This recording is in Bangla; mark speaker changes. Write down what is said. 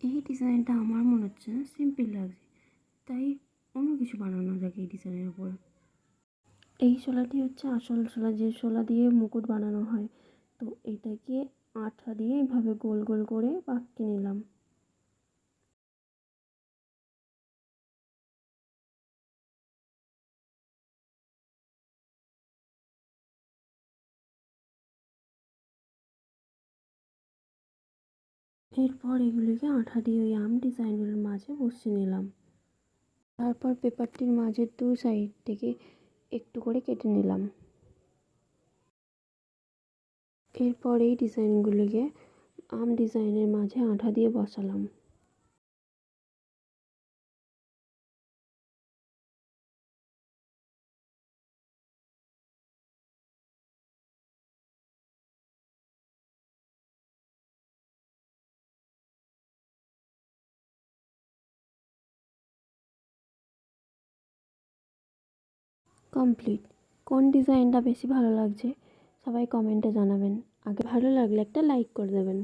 Speaker 1: এই ডিজাইনটা আমার মনে হচ্ছে না সিম্পল লাগছে, তাই অন্য কিছু বানানো যাক এই ডিজাইনের উপর। এই শোলাটি হচ্ছে আসল শোলা, যে শোলা দিয়ে মুকুট বানানো হয়। তো এটাকে আঠা দিয়ে এইভাবে গোল গোল করে পাকিয়ে নিলাম। এরপর এগুলিকে আঠা দিয়ে ওই আম ডিজাইনের মাঝে বসিয়ে নিলাম। তারপর পেপারটির মাঝের দু সাইড থেকে একটু করে কেটে নিলাম। এরপর এই ডিজাইনগুলিকে আম ডিজাইনের মাঝে আঠা দিয়ে বসালাম। কমপ্লিট। কোন ডিজাইনটা বেশি ভালো লাগছে সবাই কমেন্টে জানাবেন। আগে ভালো লাগলে একটা লাইক করে দেবেন।